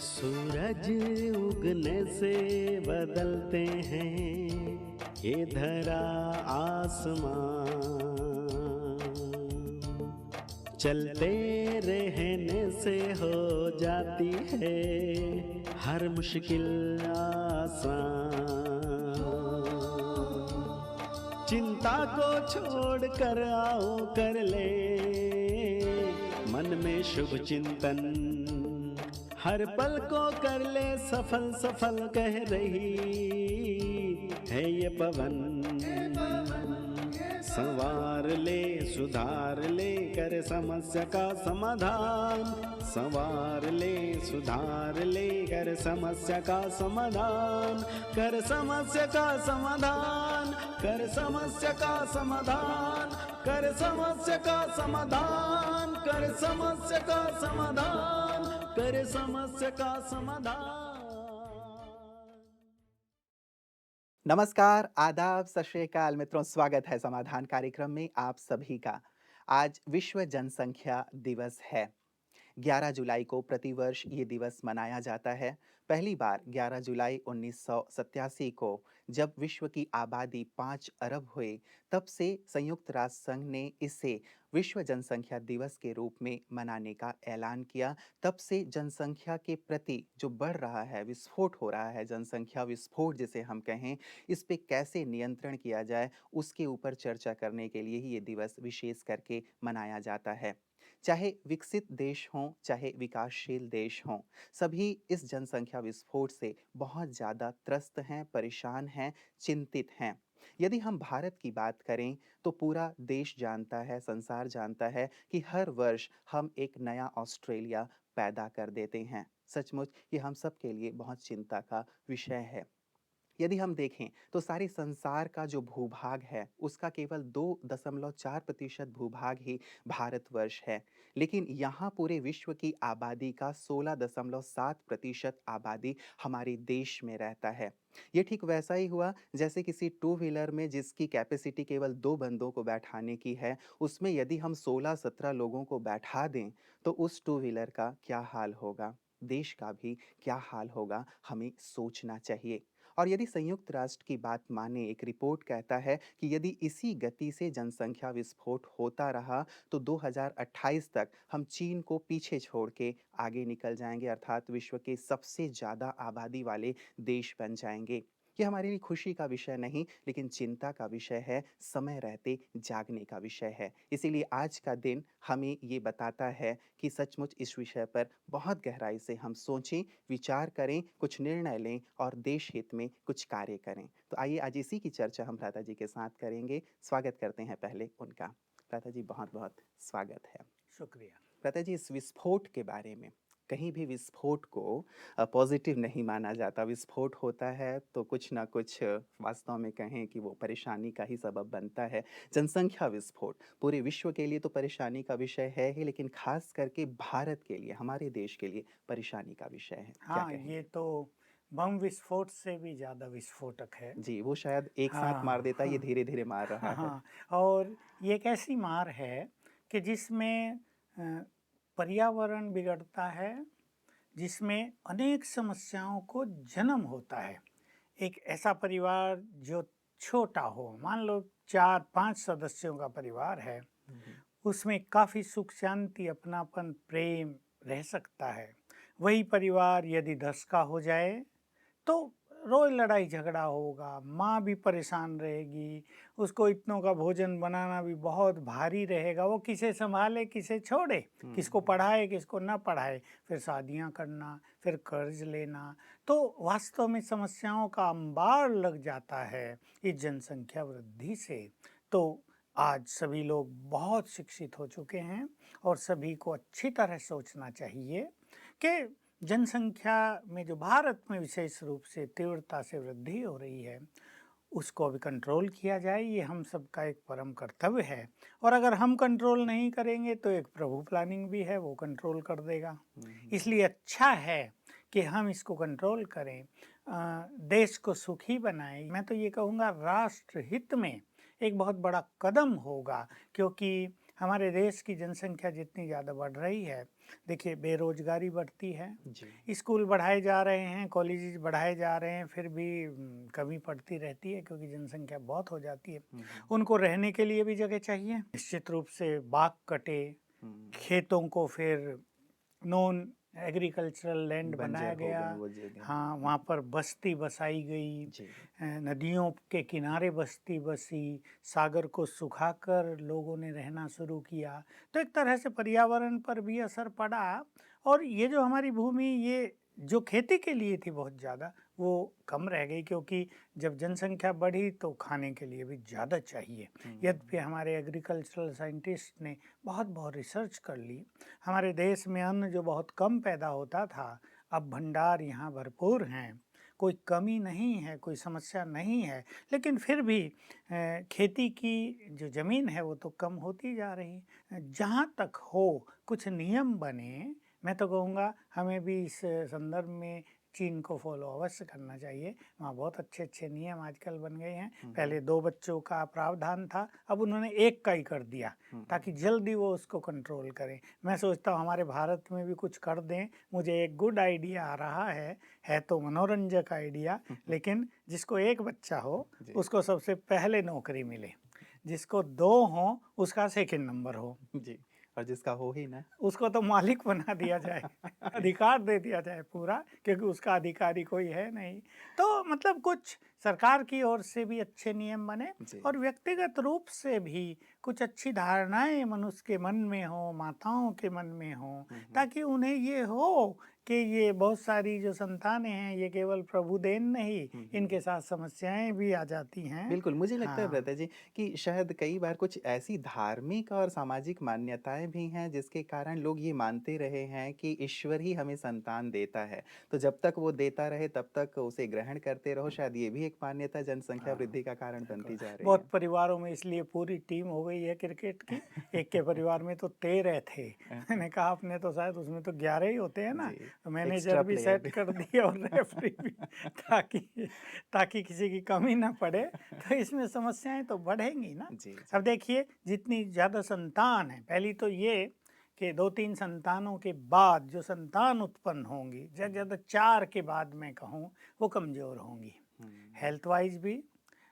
सूरज उगने से बदलते हैं ये धरा आसमां, चलते रहने से हो जाती है हर मुश्किल आसान। चिंता को छोड़ कर आओ कर ले मन में शुभ चिंतन, हर पल को कर ले सफल सफल कह रही है ये पवन। संवार ले सुधार ले कर समस्या का समाधान, संवार ले सुधार ले कर समस्या का समाधान, कर समस्या का समाधान, कर समस्या का समाधान, कर समस्या का समाधान, कर समस्या का समाधान, कर समस्या का समाधान। नमस्कार, आदाब, सत श्री अकाल मित्रों, स्वागत है समाधान कार्यक्रम में आप सभी का। आज विश्व जनसंख्या दिवस है। 11 जुलाई को प्रतिवर्ष ये दिवस मनाया जाता है। पहली बार 11 जुलाई 1987 को जब विश्व की आबादी 5 अरब हुई, तब से संयुक्त राष्ट्र संघ ने इसे विश्व जनसंख्या दिवस के रूप में मनाने का ऐलान किया। तब से जनसंख्या के प्रति जो बढ़ रहा है, विस्फोट हो रहा है, जनसंख्या विस्फोट जिसे हम कहें, इस पे कैसे नियंत्रण किया जाए, उसके ऊपर चर्चा करने के लिए ही ये दिवस विशेष करके मनाया जाता है। चाहे विकसित देश हों, चाहे विकासशील देश हों, सभी इस जनसंख्या विस्फोट से बहुत ज़्यादा त्रस्त हैं, परेशान हैं, चिंतित हैं। यदि हम भारत की बात करें तो पूरा देश जानता है, संसार जानता है कि हर वर्ष हम एक नया ऑस्ट्रेलिया पैदा कर देते हैं। सचमुच ये हम सब के लिए बहुत चिंता का विषय है। यदि हम देखें तो सारे संसार का जो भूभाग है उसका केवल 2.4% भूभाग ही भारतवर्ष है, लेकिन यहाँ पूरे विश्व की आबादी का 16.7% आबादी हमारे देश में रहता है। ये ठीक वैसा ही हुआ जैसे किसी टू व्हीलर में जिसकी कैपेसिटी केवल 2 बंदों को बैठाने की है, उसमें यदि हम 16-17 लोगों को बैठा दें तो उस टू व्हीलर का क्या हाल होगा, देश का भी क्या हाल होगा, हमें सोचना चाहिए। और यदि संयुक्त राष्ट्र की बात माने, एक रिपोर्ट कहता है कि यदि इसी गति से जनसंख्या विस्फोट होता रहा तो 2028 तक हम चीन को पीछे छोड़ के आगे निकल जाएंगे, अर्थात विश्व के सबसे ज़्यादा आबादी वाले देश बन जाएंगे। ये हमारे लिए खुशी का विषय नहीं, लेकिन चिंता का विषय है, समय रहते जागने का विषय है। इसीलिए आज का दिन हमें ये बताता है कि सचमुच इस विषय पर बहुत गहराई से हम सोचें, विचार करें, कुछ निर्णय लें और देश हित में कुछ कार्य करें। तो आइए आज इसी की चर्चा हम राधा जी के साथ करेंगे। स्वागत करते हैं पहले उनका। राधा जी बहुत-बहुत स्वागत है। शुक्रिया। राधा जी, इस विस्फोट के बारे में, कहीं भी विस्फोट को पॉजिटिव नहीं माना जाता। विस्फोट होता है तो कुछ ना कुछ वास्तव में कहें कि वो परेशानी का ही सबब बनता है। जनसंख्या विस्फोट पूरे विश्व के लिए तो परेशानी का विषय है ही, लेकिन खास करके भारत के लिए, हमारे देश के लिए परेशानी का विषय है। क्या हाँ, ये कहेंगे? तो बम विस्फोट से भी ज़्यादा विस्फोटक है। जी, वो शायद एक साथ मार हाँ, देता है, ये हाँ, धीरे-धीरे मार रहा है। हाँ, और ये एक ऐसी मार है कि जिसमें पर्यावरण बिगड़ता है, जिसमें अनेक समस्याओं को जन्म होता है। एक ऐसा परिवार जो छोटा हो, मान लो 4-5 सदस्यों का परिवार है, हुँ, उसमें काफ़ी सुख शांति, अपनापन, प्रेम रह सकता है। वही परिवार यदि 10 का हो जाए तो रोज़ लड़ाई झगड़ा होगा, माँ भी परेशान रहेगी, उसको इतनों का भोजन बनाना भी बहुत भारी रहेगा, वो किसे सँभाले, किसे छोड़े, हुँ, किसको पढ़ाए, किसको ना पढ़ाए, फिर शादियाँ करना, फिर कर्ज लेना, तो वास्तव में समस्याओं का अंबार लग जाता है इस जनसंख्या वृद्धि से। तो आज सभी लोग बहुत शिक्षित हो चुके हैं और सभी को अच्छी तरह सोचना चाहिए कि जनसंख्या में जो भारत में विशेष रूप से तीव्रता से वृद्धि हो रही है, उसको अभी कंट्रोल किया जाए, ये हम सबका एक परम कर्तव्य है। और अगर हम कंट्रोल नहीं करेंगे तो एक प्रभु प्लानिंग भी है, वो कंट्रोल कर देगा। हुँ, इसलिए अच्छा है कि हम इसको कंट्रोल करें, देश को सुखी बनाएं। मैं तो ये कहूँगा राष्ट्र हित में एक बहुत बड़ा कदम होगा, क्योंकि हमारे देश की जनसंख्या जितनी ज़्यादा बढ़ रही है, देखिए बेरोजगारी बढ़ती है, जी। स्कूल बढ़ाए जा रहे हैं, कॉलेजेस बढ़ाए जा रहे हैं, फिर भी कमी पड़ती रहती है क्योंकि जनसंख्या बहुत हो जाती है। हुँ, उनको रहने के लिए भी जगह चाहिए। निश्चित रूप से बाग कटे, हुँ। खेतों को फिर नॉन एग्रीकल्चरल लैंड बनाया बंजर हो गया। गई वो जगह। हाँ, वहाँ पर बस्ती बसाई गई, जी। नदियों के किनारे बस्ती बसी, सागर को सुखाकर लोगों ने रहना शुरू किया। तो एक तरह से पर्यावरण पर भी असर पड़ा और ये जो हमारी भूमि ये जो खेती के लिए थी बहुत ज़्यादा, वो कम रह गई क्योंकि जब जनसंख्या बढ़ी तो खाने के लिए भी ज़्यादा चाहिए। यद्यपि हमारे एग्रीकल्चरल साइंटिस्ट ने बहुत रिसर्च कर ली, हमारे देश में अन्न जो बहुत कम पैदा होता था, अब भंडार यहाँ भरपूर हैं, कोई कमी नहीं है, कोई समस्या नहीं है, लेकिन फिर भी खेती की जो ज़मीन है वो तो कम होती जा रही है। जहाँ तक हो कुछ नियम बने, मैं तो कहूँगा हमें भी इस संदर्भ में चीन को फॉलो अवश्य करना चाहिए। वहाँ बहुत अच्छे नियम आजकल बन गए हैं। पहले 2 बच्चों का प्रावधान था, अब उन्होंने 1 का ही कर दिया ताकि जल्दी वो उसको कंट्रोल करें। मैं सोचता हूँ हमारे भारत में भी कुछ कर दें। मुझे एक गुड आइडिया आ रहा है तो मनोरंजक आइडिया, लेकिन जिसको 1 बच्चा हो जी। उसको सबसे पहले नौकरी मिले, जिसको 2 हों उसका सेकंड नंबर हो, जी, और जिसका हो ही ना। उसको तो मालिक बना दिया जाए, अधिकार दे दिया जाए पूरा, क्योंकि उसका अधिकारी कोई है नहीं। तो मतलब कुछ सरकार की ओर से भी अच्छे नियम बने जी। और व्यक्तिगत रूप से भी कुछ अच्छी धारणाएं मनुष्य के मन में हो, माताओं के मन में हो, ताकि उन्हें ये हो कि ये बहुत सारी जो संतानें हैं ये केवल प्रभु देन नहीं, इनके साथ समस्याएं भी आ जाती हैं। बिल्कुल, मुझे लगता है हाँ, भ्राता जी कि शायद कई बार कुछ ऐसी धार्मिक और सामाजिक मान्यताएँ भी हैं जिसके कारण लोग ये मानते रहे हैं कि ईश्वर ही हमें संतान देता है। तो जब तक वो देता रहे तब तक उसे ग्रहण करते रहो, शायद ये भी एक मान्यता जनसंख्या हाँ। वृद्धि का कारण बिल्कुल, बनती जा रही बहुत है। परिवारों में इसलिए पूरी टीम हो गई है क्रिकेट की। एक के परिवार में तो 13 थे। मैंने कहा अपने तो शायद उसमें तो 11 ही होते हैं ना, जी, तो एक्स्ट्रा मैनेजर भी प्लेयर सेट भी। कर दिए और रेफरी भी ताकि ताकि किसी की कमी ना पड़े। तो इसमें समस्याएँ तो बढ़ेंगी ना। जी, अब जी। देखिए जितनी ज़्यादा संतान है, पहली तो ये कि 2-3 संतानों के बाद जो संतान उत्पन्न होंगी, ज़्यादा से ज़्यादा 4 के बाद मैं कहूँ, वो कमज़ोर होंगी। हुँ, हेल्थ वाइज़ भी,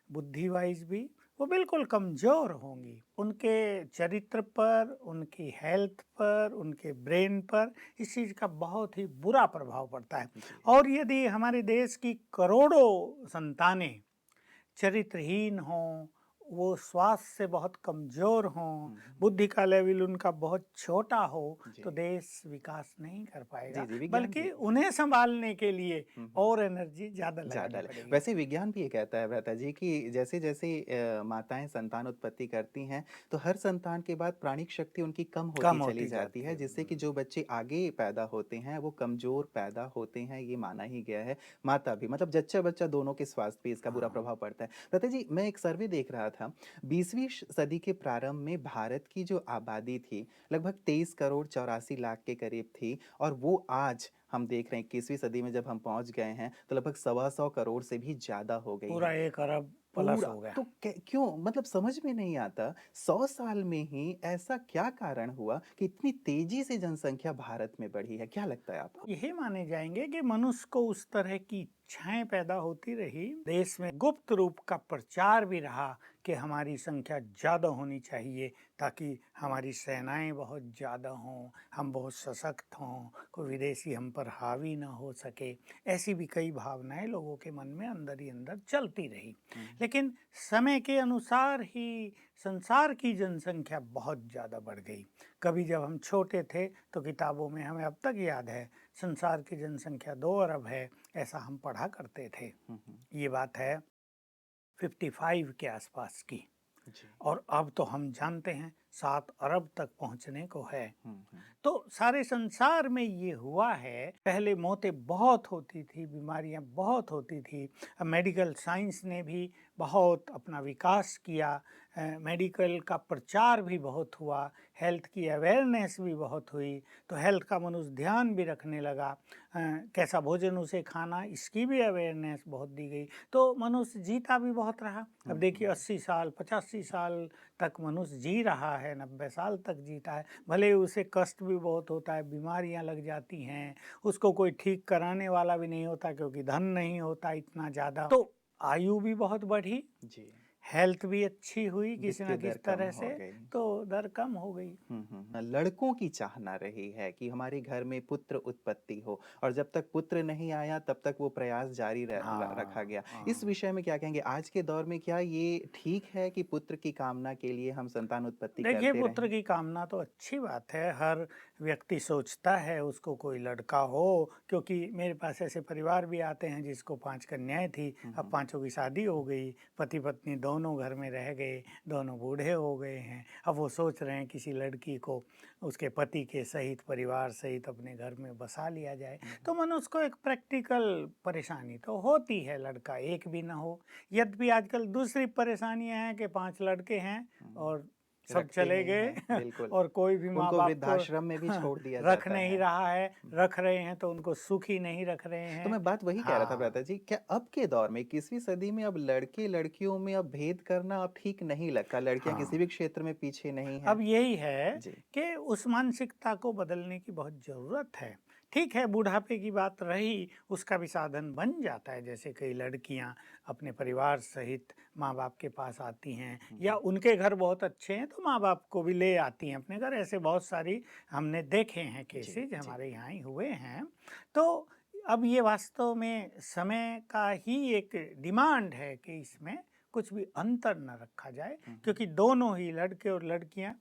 बुद्धि वाइज भी वो बिल्कुल कमज़ोर होंगी। उनके चरित्र पर, उनकी हेल्थ पर, उनके ब्रेन पर इस चीज़ का बहुत ही बुरा प्रभाव पड़ता है। जी। और यदि हमारे देश की करोड़ों संतानें चरित्रहीन हों, वो स्वास्थ्य से बहुत कमज़ोर हों, बुद्धि का लेवल उनका बहुत छोटा हो, जी। तो देश विकास नहीं कर जी, पाएगा, जी, विज्ञान बल्कि भी उन्हें सँभालने के लिए हुँ, हुँ। और एनर्जी ज़्यादा लगानी ज़्यादा ल पड़ेगी। वैसे विज्ञान भी ये कहता है भ्राता जी कि जैसे-जैसे माताएँ संतान उत्पत्ति करती हैं, तो हर संतान के बाद प्राणिक शक्ति उनकी कम कम होती चली होती जाती जाती है, है। जिससे कि जो बच्चे आगे पैदा होते हैं, वो कमज़ोर पैदा होते हैं, ये माना ही गया है। माता भी मतलब जच्चा-बच्चा दोनों के स्वास्थ्य पे इसका बुरा हाँ। प्रभाव पड़ता है। भ्राता जी, मैं एक सर्वे देख रहा था, 20वीं सदी के प्रारंभ में भारत की जो आबादी थी, लगभग 23 करोड़ 84 लाख के करीब थी और वो आज हम देख रहे हैं 21वीं सदी में जब हम पहुँच गए हैं, तो लगभग सवा सौ करोड़ से भी ज़्यादा हो गई पूरा है। 1 अरब प्लस पूरा हो गया। तो कै क्यों? मतलब समझ में नहीं आता, 100 साल में ही ऐसा क्या कारण हुआ कि इतनी तेज़ी से जनसंख्या भारत में बढ़ी है? क्या लगता है आपको? यही माने जाएंगे कि मनुष्य को उस तरह की इच्छाएं पैदा होती रही, देश में गुप्त रूप का प्रचार भी रहा कि हमारी संख्या ज़्यादा होनी चाहिए ताकि हमारी सेनाएं बहुत ज़्यादा हों, हम बहुत सशक्त हों, कोई विदेशी हम पर हावी ना हो सके। ऐसी भी कई भावनाएं लोगों के मन में अंदर ही अंदर चलती रही। हुँ, लेकिन समय के अनुसार ही संसार की जनसंख्या बहुत ज़्यादा बढ़ गई। कभी जब हम छोटे थे तो किताबों में हमें अब तक याद है संसार की जनसंख्या 2 अरब है, ऐसा हम पढ़ा करते थे। हुँ, हुँ। ये बात है 55 के आसपास की, जी। और अब तो हम जानते हैं 7 अरब तक पहुंचने को है। हुँ, हुँ। तो सारे संसार में ये हुआ है, पहले मौतें बहुत होती थी, बीमारियां बहुत होती थी। अब मेडिकल साइंस ने भी बहुत अपना विकास किया, मेडिकल का प्रचार भी बहुत हुआ, हेल्थ की अवेयरनेस भी बहुत हुई, तो हेल्थ का मनुष्य ध्यान भी रखने लगा। कैसा भोजन उसे खाना, इसकी भी अवेयरनेस बहुत दी गई, तो मनुष्य जीता भी बहुत रहा। अब देखिए 80 साल 85 साल तक मनुष्य जी रहा है, 90 साल तक जीता है, भले ही उसे कष्ट भी बहुत होता है, बीमारियां लग जाती हैं, उसको कोई ठीक कराने वाला भी नहीं होता क्योंकि धन नहीं होता इतना ज़्यादा, तो आयु भी बहुत बढ़ी, जी। हेल्थ भी अच्छी हुई किसी मृत्यु न दर किसी कम तरह हो से, गई। तो दर कम हो गई। लड़कों की चाहना रही है कि हमारे घर में पुत्र उत्पत्ति हो और जब तक पुत्र नहीं आया तब तक वो प्रयास जारी रखा गया। इस हाँ। विषय में क्या कहेंगे? आज के दौर में क्या ये ठीक है कि पुत्र की कामना के लिए हम संतान उत्पत्ति देखिए, करते पुत्र रहें? की कामना तो अच्छी बात है, हर व्यक्ति सोचता है उसको कोई लड़का हो, क्योंकि मेरे पास ऐसे परिवार भी आते हैं जिसको 5 कन्याएँ थी, अब पाँचों की शादी हो गई, पति-पत्नी दोनों घर में रह गए, दोनों बूढ़े हो गए हैं। अब वो सोच रहे हैं किसी लड़की को उसके पति के सहित, परिवार सहित अपने घर में बसा लिया जाए। तो मनुष्य को एक प्रैक्टिकल परेशानी तो होती है, लड़का एक भी ना हो। यद्यपि आजकल दूसरी परेशानियाँ हैं कि 5 लड़के हैं और सब रखते चले नहीं गए हैं, बिल्कुल। और कोई भी उनको माँ-बाप को वृद्धाश्रम में भी छोड़ दिया रख जाता नहीं है। रहा है, रख रहे हैं तो उनको सुखी नहीं रख रहे तो हैं। मैं बात वही कह रहा था भ्राता हाँ। जी, क्या अब के दौर में 21वीं सदी में अब लड़के-लड़कियों में अब भेद करना अब ठीक नहीं लगता? लड़कियाँ किसी हाँ। भी क्षेत्र में पीछे नहीं हैं? अब यही है जी। कि उस मानसिकता को बदलने की बहुत ज़रूरत है। ठीक है, बुढ़ापे की बात रही, उसका भी साधन बन जाता है, जैसे कई लड़कियां अपने परिवार सहित माँ-बाप के पास आती हैं या उनके घर बहुत अच्छे हैं तो माँ-बाप को भी ले आती हैं अपने घर। ऐसे बहुत सारी हमने देखे हैं जी, केसेज़, जी। हमारे यहाँ ही हुए हैं। तो अब ये वास्तव में समय का ही एक डिमांड है कि इसमें कुछ भी अंतर न रखा जाए, क्योंकि दोनों ही लड़के और लड़कियां,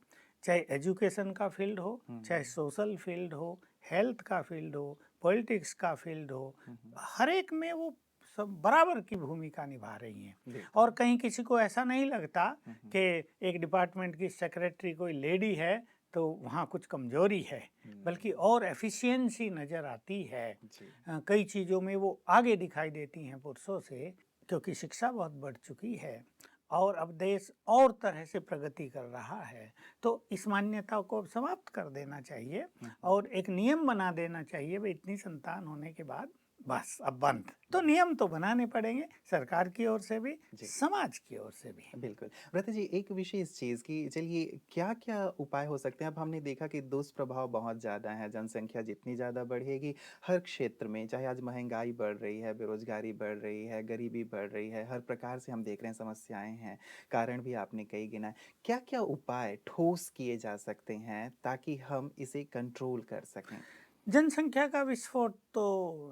चाहे एजुकेशन का फील्ड हो, चाहे सोशल फील्ड हो, हेल्थ का फील्ड हो, पॉलिटिक्स का फील्ड हो, हर एक में वो सब बराबर की भूमिका निभा रही हैं। बिल्कुल। और कहीं किसी को ऐसा नहीं लगता कि एक डिपार्टमेंट की सेक्रेटरी कोई लेडी है तो वहाँ कुछ कमजोरी है, बल्कि और एफिशिएंसी नज़र आती है। जी। कई चीज़ों में वो आगे दिखाई देती हैं पुरुषों से, क्योंकि शिक्षा बहुत बढ़ चुकी है और अब देश और तरह से प्रगति कर रहा है। तो इस मान्यता को अब समाप्त कर देना चाहिए और एक नियम बना देना चाहिए, भाई इतनी संतान होने के बाद बस अब बंद। तो नियम तो बनाने पड़ेंगे, सरकार की ओर से भी, जी। समाज की ओर से भी। बिल्कुल। भ्राता जी, एक विशेष चीज़ कि चलिए क्या-क्या उपाय हो सकते हैं? अब हमने देखा कि दुष्प्रभाव बहुत ज़्यादा है, जनसंख्या जितनी ज़्यादा बढ़ेगी, हर क्षेत्र में चाहे आज महँगाई बढ़ रही है, बेरोज़गारी बढ़ रही है, गरीबी बढ़ रही है, हर प्रकार से हम देख रहे हैं समस्याएँ हैं, कारण भी आपने कई गिनाए। क्या-क्या उपाय ठोस किए जा सकते हैं ताकि हम इसे कंट्रोल कर सकें? जनसंख्या का विस्फोट तो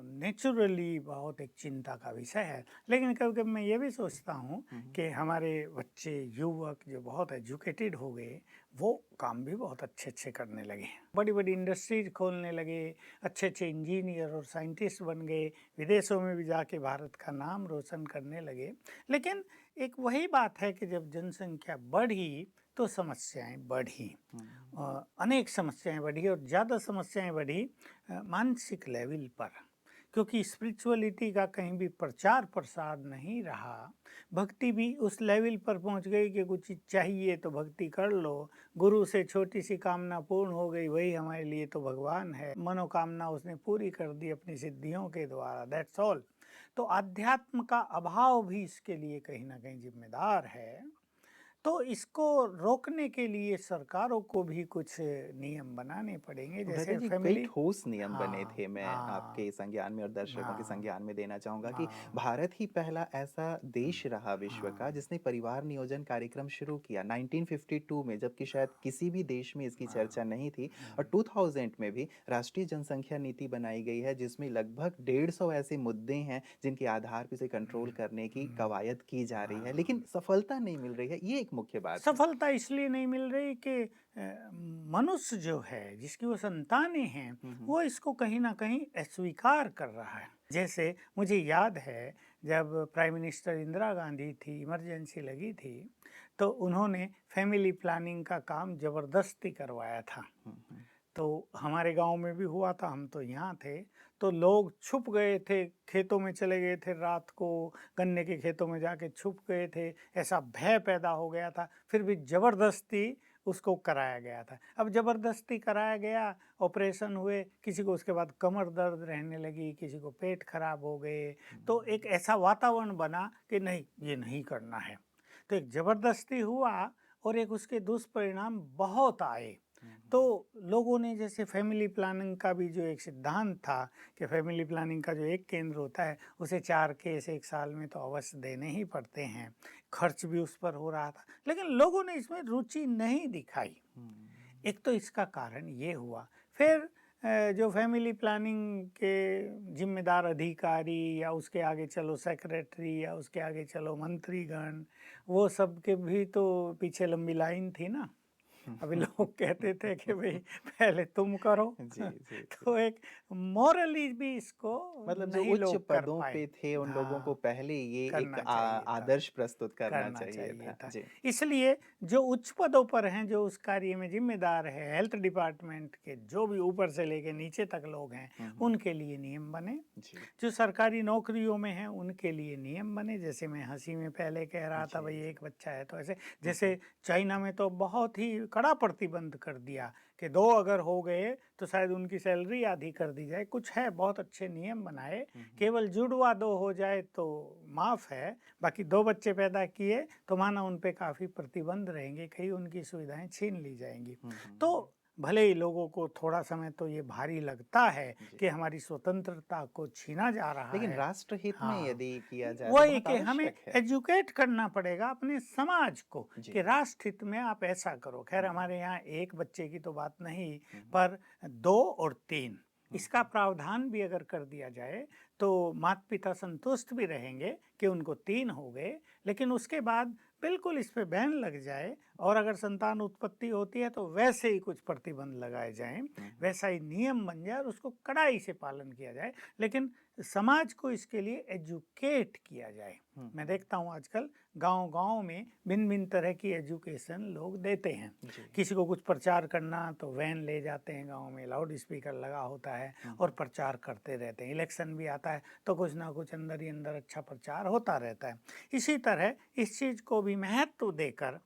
नेचुरली बहुत एक चिंता का विषय है, लेकिन कभी-कभी मैं ये भी सोचता हूँ कि हमारे बच्चे, युवक जो बहुत एजुकेटेड हो गए, वो काम भी बहुत अच्छे-अच्छे करने लगे। बड़ी-बड़ी इंडस्ट्रीज खोलने लगे, अच्छे-अच्छे इंजीनियर और साइंटिस्ट बन गए, विदेशों में भी जाके भारत का नाम रोशन करने लगे। लेकिन एक वही बात है कि जब जनसंख्या बढ़ी तो समस्याएं बढ़ी, अनेक समस्याएं बढ़ी और ज़्यादा समस्याएं बढ़ी मानसिक लेवल पर, क्योंकि स्पिरिचुअलिटी का कहीं भी प्रचार प्रसार नहीं रहा। भक्ति भी उस लेवल पर पहुंच गई कि कुछ चीज़ चाहिए तो भक्ति कर लो, गुरु से छोटी सी कामना पूर्ण हो गई, वही हमारे लिए तो भगवान है, मनोकामना उसने पूरी कर दी अपनी सिद्धियों के द्वारा, दैट्स ऑल। तो अध्यात्म का अभाव भी इसके लिए कहीं ना कहीं जिम्मेदार है। तो इसको रोकने के लिए सरकारों को भी कुछ नियम बनाने पड़ेंगे, भ्राता जैसे जी, कई फैमिली। ठोस नियम बने हाँ, थे, मैं हाँ, आपके संज्ञान में और दर्शकों के हाँ, संज्ञान में देना चाहूँगा कि हाँ, भारत ही पहला ऐसा देश रहा विश्व का हाँ, जिसने परिवार नियोजन कार्यक्रम शुरू किया 1952 में, जबकि शायद किसी भी देश में इसकी चर्चा हाँ, नहीं थी। और 2000 में भी राष्ट्रीय जनसंख्या नीति बनाई गई है जिसमें लगभग 150 ऐसे मुद्दे हैं जिनके आधार पर इसे कंट्रोल करने की कवायद की जा रही है, हाँ। लेकिन सफलता नहीं मिल रही है। ये एक मुख्य बात है। सफलता इसलिए नहीं मिल रही कि मनुष्य जो है, जिसकी वो संतानें हैं, वो इसको कहीं ना कहीं अस्वीकार कर रहा है। जैसे मुझे याद है, जब प्राइम मिनिस्टर इंदिरा गांधी थी, इमरजेंसी लगी थी, तो उन्होंने फैमिली प्लानिंग का काम जबरदस्ती करवाया था। तो हमारे गांव में भी हुआ था, हम तो यहाँ थे, तो लोग छुप गए थे, खेतों में चले गए थे, रात को गन्ने के खेतों में जाके छुप गए थे, ऐसा भय पैदा हो गया था, फिर भी ज़बरदस्ती उसको कराया गया था। अब ज़बरदस्ती कराया गया, ऑपरेशन हुए, किसी को उसके बाद कमर दर्द रहने लगी, किसी को पेट खराब हो गए, तो एक ऐसा वातावरण बना कि नहीं, ये नहीं करना है। तो एक ज़बरदस्ती हुआ और एक उसके दुष्परिणाम बहुत आए। तो लोगों ने जैसे फैमिली प्लानिंग का भी जो एक सिद्धांत था कि फैमिली प्लानिंग का जो एक केंद्र होता है उसे 4 केस 1 साल में तो अवश्य देने ही पड़ते हैं, खर्च भी उस पर हो रहा था, लेकिन लोगों ने इसमें रुचि नहीं दिखाई। एक तो इसका कारण ये हुआ। फिर जो फैमिली प्लानिंग के जिम्मेदार अधिकारी या उसके आगे चलो सेक्रेटरी या उसके आगे चलो मंत्रीगण, वो सब के भी तो पीछे लंबी लाइन थी ना। अभी लोग कहते थे कि भाई पहले तुम करो। जी, जी, जी। तो एक मॉरली भी इसको मतलब जो नहीं उच्च लोग कर पदों पाए। पे थे उन लोगों को हाँ, पहले ये एक करना चाहिए था, आदर्श प्रस्तुत करना करना चाहिए चाहिए था। था। जी। इसलिए जो उच्च पदों पर हैं, जो उस कार्य में जिम्मेदार है, हेल्थ डिपार्टमेंट के जो भी ऊपर से लेके नीचे तक लोग हैं, उनके लिए नियम बने। जी, जो सरकारी नौकरियों में हैं उनके लिए नियम बने। जैसे मैं हंसी में पहले कह रहा था जी, भाई जी। एक बच्चा है तो ऐसे, जैसे चाइना में तो बहुत ही कड़ा प्रतिबंध कर दिया कि 2 अगर हो गए तो शायद उनकी सैलरी आधी कर दी जाए। कुछ है, बहुत अच्छे नियम बनाए। केवल जुड़वा 2 हो जाए तो माफ़ है, बाकी 2 बच्चे पैदा किए तो माना उन पे काफ़ी प्रतिबंध रहेंगे, कई उनकी सुविधाएं छीन ली जाएंगी। तो भले ही लोगों को थोड़ा समय तो ये भारी लगता है जी। कि हमारी स्वतंत्रता को छीना जा रहा लेकिन है। राष्ट्र हित में हाँ, यदि किया जाए तो वही बहुत कि हमें आवश्यक है। एजुकेट करना पड़ेगा अपने समाज को जी। कि राष्ट्र हित में आप ऐसा करो। खैर हमारे यहाँ 1 बच्चे की तो बात नहीं, पर 2 और 3 इसका प्रावधान भी अगर कर दिया जाए तो माता-पिता संतुष्ट भी रहेंगे कि उनको 3 हो गए। लेकिन उसके बाद बिल्कुल इस पे बैन लग जाए और अगर संतान उत्पत्ति होती है तो वैसे ही कुछ प्रतिबंध लगाए जाएं, वैसा ही नियम बन जाए और उसको कड़ाई से पालन किया जाए। लेकिन समाज को इसके लिए एजुकेट किया जाए। मैं देखता हूँ आजकल गांव-गांव में भिन्न-भिन्न तरह की एजुकेशन लोग देते हैं। जी। किसी को कुछ प्रचार करना तो वैन ले जाते हैं गांव में, लाउड स्पीकर लगा होता है और प्रचार करते रहते हैं। इलेक्शन भी आता है तो कुछ ना कुछ अंदर ही अंदर अच्छा प्रचार होता रहता है। इसी तरह इस चीज़ को भी महत्व देकर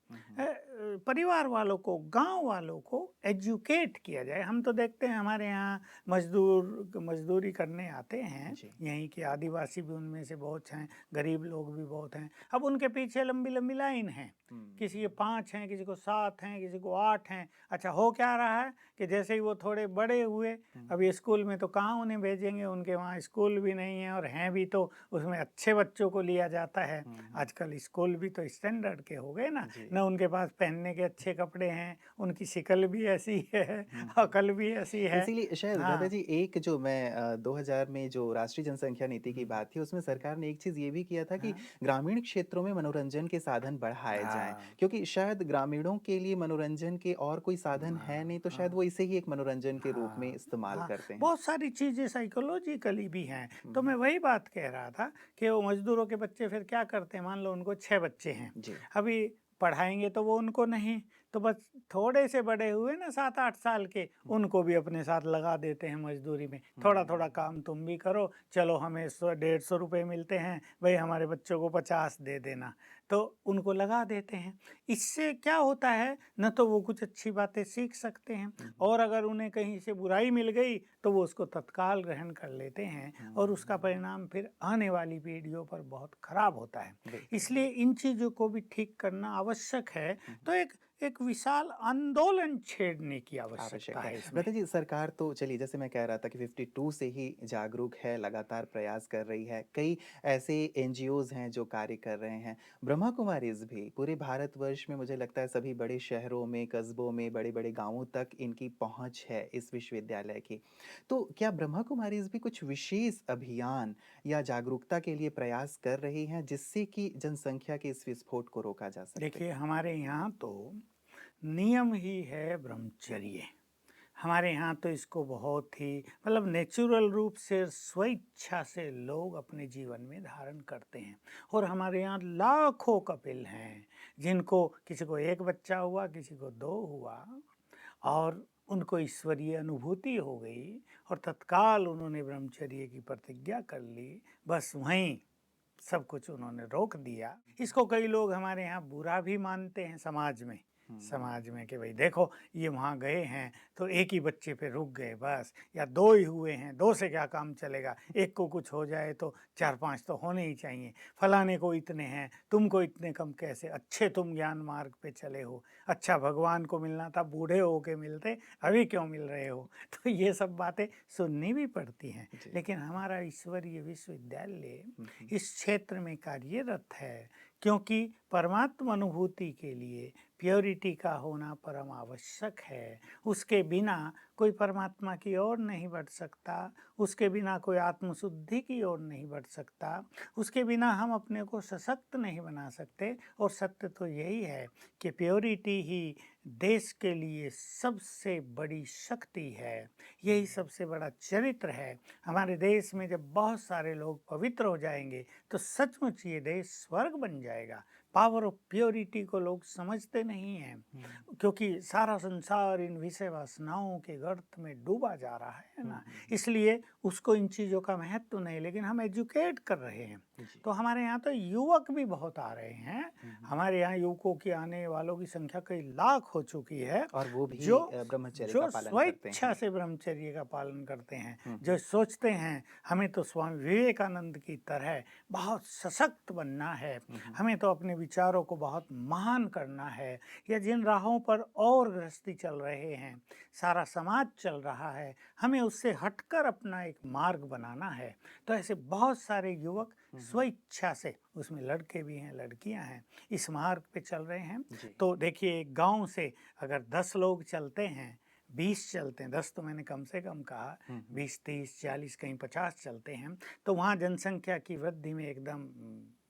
परिवार वालों को, गांव वालों को एजुकेट किया जाए। हम तो देखते हैं हमारे यहाँ मजदूरी करने आते हैं, जी। यहीं के आदिवासी भी उनमें से बहुत हैं, गरीब लोग भी बहुत हैं। अब उनके पीछे लंबी लंबी लाइन है, किसी के 5 हैं, किसी को 7 हैं, किसी को 8 हैं। अच्छा, हो क्या रहा है कि जैसे ही वो थोड़े बड़े हुए, अभी स्कूल में तो कहाँ उन्हें भेजेंगे, उनके वहाँ स्कूल भी नहीं है, और हैं भी तो उसमें अच्छे बच्चों को लिया जाता है। आजकल स्कूल भी तो स्टैंडर्ड के हो गए ना, जी। न उनके पास पहनने के अच्छे कपड़े हैं, उनकी शिकल भी ऐसी है, अकल भी ऐसी है। इसीलिए शायद हाँ, दादाजी एक जो मैं 2000 में जो राष्ट्रीय जनसंख्या नीति की बात थी उसमें सरकार ने एक चीज़ ये भी किया था कि हाँ, ग्रामीण क्षेत्रों में मनोरंजन के साधन बढ़ाए जाएँ। हाँ, क्योंकि शायद ग्रामीणों के लिए मनोरंजन के और कोई साधन है नहीं, तो शायद वो इसे ही एक मनोरंजन के रूप में हाँ, इस्तेमाल हाँ, करते हैं। बहुत सारी चीज़ें साइकोलॉजिकली भी हैं। तो मैं वही बात कह रहा था कि वो मज़दूरों के बच्चे फिर क्या करते हैं, मान लो उनको 6 बच्चे हैं, जी। अभी पढ़ाएँगे तो वो उनको नहीं, तो बस थोड़े से बड़े हुए ना 7-8 साल के, उनको भी अपने साथ लगा देते हैं मज़दूरी में। थोड़ा-थोड़ा काम तुम भी करो, चलो हमें 100-150 रुपए मिलते हैं, भई हमारे बच्चों को 50 दे देना। तो उनको लगा देते हैं। इससे क्या होता है, न तो वो कुछ अच्छी बातें सीख सकते हैं, और अगर उन्हें कहीं से बुराई मिल गई तो वो उसको तत्काल ग्रहण कर लेते हैं, और उसका परिणाम फिर आने वाली पीढ़ियों पर बहुत खराब होता है। बिल्कुल। इसलिए इन चीज़ों को भी ठीक करना आवश्यक है। तो एक एक विशाल आंदोलन छेड़ने की आवश्यकता आवश्यक है। है इसमें। लता जी, सरकार तो चलिए जैसे मैं कह रहा था कि 52 से ही जागरूक है, लगातार प्रयास कर रही है। कई ऐसे एनजीओज़ हैं जो कार्य कर रहे हैं। ब्रह्मा कुमारीज़ भी पूरे भारतवर्ष में मुझे लगता है सभी बड़े शहरों में, कस्बों में, बड़े-बड़े गाँवों तक इनकी पहुँच है इस विश्वविद्यालय की। तो क्या ब्रह्मा कुमारीज़ भी कुछ विशेष अभियान या जागरूकता के लिए प्रयास कर रही हैं जिससे कि जनसंख्या के इस विस्फोट को रोका जा सके? देखिए हमारे यहाँ तो नियम ही है ब्रह्मचर्य। हमारे यहाँ तो इसको बहुत ही मतलब नेचुरल रूप से स्वेच्छा से लोग अपने जीवन में धारण करते हैं। और हमारे यहाँ लाखों कपिल हैं जिनको, किसी को 1 बच्चा हुआ, किसी को 2 हुआ, और उनको ईश्वरीय अनुभूति हो गई और तत्काल उन्होंने ब्रह्मचर्य की प्रतिज्ञा कर ली। बस वहीं सब कुछ उन्होंने रोक दिया। इसको कई लोग हमारे यहाँ बुरा भी मानते हैं समाज में समाज में कि भाई देखो ये वहाँ गए हैं तो एक ही बच्चे पे रुक गए बस, या दो ही हुए हैं, दो से क्या काम चलेगा, एक को कुछ हो जाए तो चार पांच तो होने ही चाहिए, फलाने को इतने हैं तुमको इतने कम कैसे, अच्छे तुम ज्ञान मार्ग पे चले हो, अच्छा भगवान को मिलना था बूढ़े हो के मिलते, अभी क्यों मिल रहे हो। तो ये सब बातें सुननी भी पड़ती हैं, जी। लेकिन हमारा ईश्वरीय विश्वविद्यालय हम्म। इस क्षेत्र में कार्यरत है, क्योंकि परमात्मा अनुभूति के लिए प्योरिटी का होना परम आवश्यक है। उसके बिना कोई परमात्मा की ओर नहीं बढ़ सकता, उसके बिना कोई आत्मशुद्धि की ओर नहीं बढ़ सकता, उसके बिना हम अपने को सशक्त नहीं बना सकते। और सत्य तो यही है कि प्योरिटी ही देश के लिए सबसे बड़ी शक्ति है, यही सबसे बड़ा चरित्र है। हमारे देश में जब बहुत सारे लोग पवित्र हो जाएंगे तो सचमुच ये देश स्वर्ग बन जाएगा। पावर ऑफ प्योरिटी को लोग समझते नहीं हैं, क्योंकि सारा संसार इन विषय वासनाओं के गर्त में डूबा जा रहा है ना, इसलिए उसको इन चीज़ों का महत्व नहीं, लेकिन हम एजुकेट कर रहे हैं। जी। तो हमारे यहाँ तो युवक भी बहुत आ रहे हैं, हमारे यहाँ युवकों की आने वालों की संख्या कई लाख हो चुकी है, और वो भी जो ब्रह्मचर्य का जो पालन करते स्वेच्छा हैं। से ब्रह्मचर्य का पालन करते हैं, हम्म। जो सोचते हैं हमें तो स्वामी विवेकानंद की तरह बहुत सशक्त बनना है, हमें तो अपने विचारों को बहुत महान करना है, या जिन राहों पर और गृहस्थी चल रहे हैं, सारा समाज चल रहा है, हमें उससे हटकर अपना एक मार्ग बनाना है। तो ऐसे बहुत सारे युवक स्वेच्छा से, उसमें लड़के भी हैं लड़कियां हैं, इस मार्ग पे चल रहे हैं। जी। तो देखिए एक गांव से अगर 10 लोग चलते हैं, 20 चलते हैं, 10 तो मैंने कम से कम कहा, 20 30 40 कहीं 50 चलते हैं, तो वहाँ जनसंख्या की वृद्धि में एकदम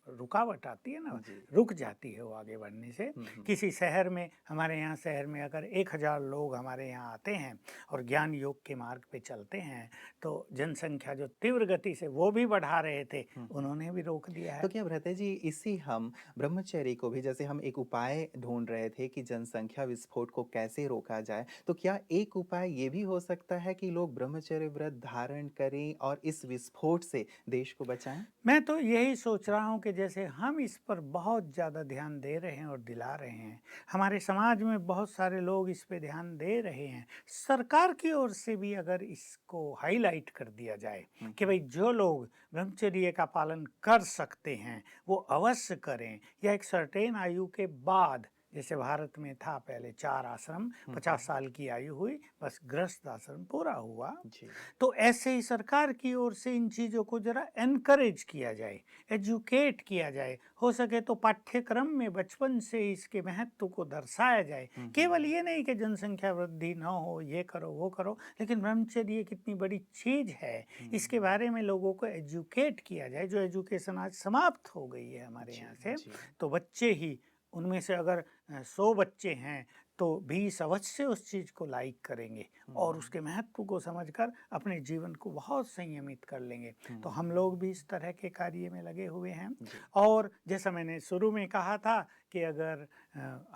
रुकावट आती है ना, जी। रुक जाती है वो आगे बढ़ने से। किसी शहर में, हमारे यहाँ शहर में अगर 1000 लोग हमारे यहाँ आते हैं और ज्ञान योग के मार्ग पे चलते हैं, तो जनसंख्या जो तीव्र गति से वो भी बढ़ा रहे थे, उन्होंने भी रोक दिया है। तो क्या भ्राता जी, इसी हम ब्रह्मचर्य को भी, जैसे हम एक उपाय ढूंढ रहे थे कि जनसंख्या विस्फोट को कैसे रोका जाए, तो क्या एक उपाय ये भी हो सकता है कि लोग ब्रह्मचर्य व्रत धारण करें और इस विस्फोट से देश को बचाएं? मैं तो यही सोच रहा हूँ कि जैसे हम इस पर बहुत ज़्यादा ध्यान दे रहे हैं और दिला रहे हैं, हमारे समाज में बहुत सारे लोग इस पे ध्यान दे रहे हैं, सरकार की ओर से भी अगर इसको हाईलाइट कर दिया जाए कि भाई जो लोग ब्रह्मचर्य का पालन कर सकते हैं वो अवश्य करें, या एक सर्टेन आयु के बाद, जैसे भारत में था पहले 4 आश्रम, 50 साल की आयु हुई बस गृहस्थ आश्रम पूरा हुआ। जी। तो ऐसे ही सरकार की ओर से इन चीज़ों को जरा एनकरेज किया जाए, एजुकेट किया जाए, हो सके तो पाठ्यक्रम में बचपन से इसके महत्व को दर्शाया जाए। केवल ये नहीं कि जनसंख्या वृद्धि न हो, ये करो वो करो, लेकिन ब्रह्मचर्य कितनी बड़ी चीज़ है, इसके बारे में लोगों को एजुकेट किया जाए। जो एजुकेशन आज समाप्त हो गई है हमारे यहाँ से, जी। तो बच्चे ही, उनमें से अगर 100 बच्चे हैं तो 20 अवश्य उस चीज़ को लाइक करेंगे और उसके महत्व को समझकर अपने जीवन को बहुत संयमित कर लेंगे। तो हम लोग भी इस तरह के कार्य में लगे हुए हैं। और जैसा मैंने शुरू में कहा था कि अगर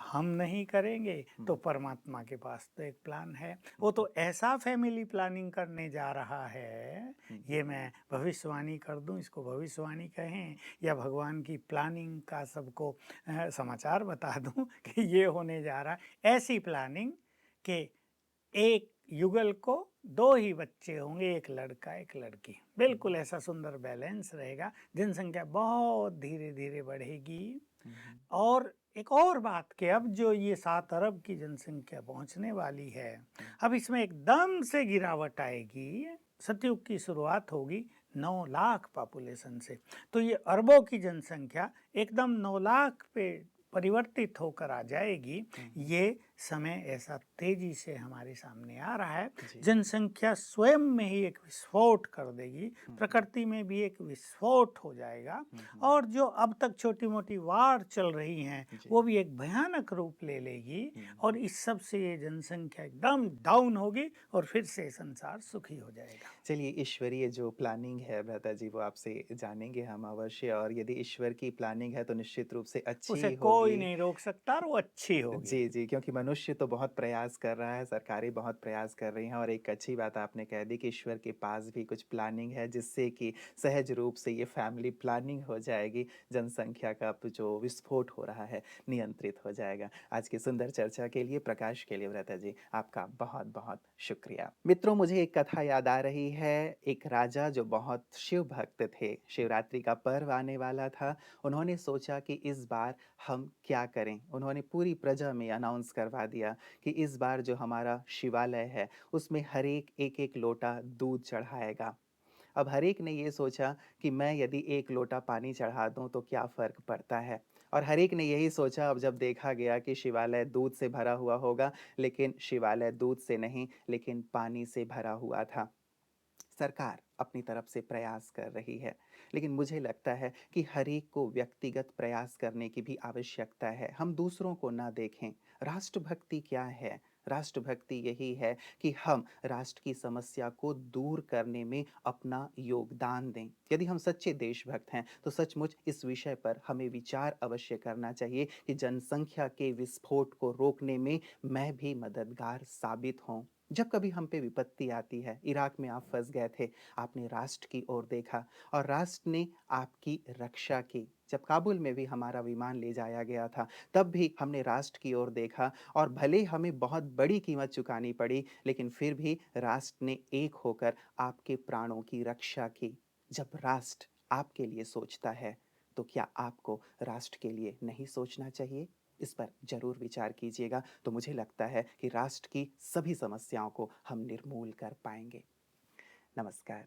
हम नहीं करेंगे तो परमात्मा के पास तो एक प्लान है, वो तो ऐसा फैमिली प्लानिंग करने जा रहा है, ये मैं भविष्यवाणी कर दूं, इसको भविष्यवाणी कहें या भगवान की प्लानिंग का सबको समाचार बता दूं कि ये होने जा रहा है। ऐसी प्लानिंग कि एक युगल को 2 ही बच्चे होंगे, एक लड़का एक लड़की, बिल्कुल ऐसा सुंदर बैलेंस रहेगा, जनसंख्या बहुत धीरे धीरे बढ़ेगी। और एक और बात कि अब जो ये 7 अरब की जनसंख्या पहुंचने वाली है, अब इसमें एकदम से गिरावट आएगी। सतयुग की शुरुआत होगी 9 लाख पॉपुलेशन से, तो ये अरबों की जनसंख्या एकदम 9 लाख पे परिवर्तित होकर आ जाएगी। ये समय ऐसा तेजी से हमारे सामने आ रहा है, जनसंख्या स्वयं में ही एक विस्फोट कर देगी, प्रकृति में भी एक विस्फोट हो जाएगा, और जो अब तक छोटी मोटी वार चल रही हैं वो भी एक भयानक रूप ले लेगी, और इस सब से ये जनसंख्या एकदम डाउन होगी और फिर से संसार सुखी हो जाएगा। चलिए, ईश्वरीय जो प्लानिंग है भ्राता जी, वो आपसे जानेंगे हम अवश्य, और यदि ईश्वर की प्लानिंग है तो निश्चित रूप से अच्छी उसे होगी। कोई नहीं रोक सकता और वो अच्छी होगी। जी, जी, क्योंकि मनुष्य तो बहुत प्रयास कर रहा है, सरकारें बहुत प्रयास कर रही हैं और एक अच्छी बात आपने कह दी कि ईश्वर के पास भी कुछ प्लानिंग है जिससे कि सहज रूप से ये फैमिली प्लानिंग हो जाएगी, जनसंख्या का जो विस्फोट हो रहा है नियंत्रित हो जाएगा। आज की सुंदर चर्चा के लिए, प्रकाश के लिए व्रता जी आपका बहुत-बहुत शुक्रिया। मित्रों, मुझे एक कथा याद आ रही है, एक राजा जो बहुत शिव भक्त थे, शिवरात्रि का पर्व आने वाला था, उन्होंने सोचा कि इस बार हम क्या करें? उन्होंने पूरी प्रजा में अनाउंस करवा दिया कि इस बार जो हमारा शिवालय है, उसमें हर एक एक-एक लोटा दूध चढ़ाएगा। अब हर एक ने ये सोचा कि मैं यदि 1 लोटा पानी चढ़ा दूँ तो क्या फ़र्क पड़ता है? और हर एक ने यही सोचा। अब जब देखा गया कि शिवालय दूध से भरा हुआ होगा, लेकिन शिवालय दूध से नहीं, लेकिन पानी से भरा हुआ था। सरकार अपनी तरफ से प्रयास कर रही है, लेकिन मुझे लगता है कि हर एक को व्यक्तिगत प्रयास करने की भी आवश्यकता है। हम दूसरों को ना देखें। राष्ट्रभक्ति क्या है? राष्ट्रभक्ति यही है कि हम राष्ट्र की समस्या को दूर करने में अपना योगदान दें। यदि हम सच्चे देशभक्त हैं, तो सचमुच इस विषय पर हमें विचार अवश्य करना चाहिए कि जनसंख्या के विस्फोट को रोकने में मैं भी मददगार साबित हों। जब कभी हम पे विपत्ति आती है, इराक में आप फँस गए थे, आपने राष्ट्र की ओर देखा और राष्ट्र ने आपकी रक्षा की। जब काबुल में भी हमारा विमान ले जाया गया था, तब भी हमने राष्ट्र की ओर देखा और भले हमें बहुत बड़ी कीमत चुकानी पड़ी, लेकिन फिर भी राष्ट्र ने एक होकर आपके प्राणों की रक्षा की। जब राष्ट्र आपके लिए सोचता है, तो क्या आपको राष्ट्र के लिए नहीं सोचना चाहिए? इस पर ज़रूर विचार कीजिएगा, तो मुझे लगता है कि राष्ट्र की सभी समस्याओं को हम निर्मूल कर पाएँगे। नमस्कार।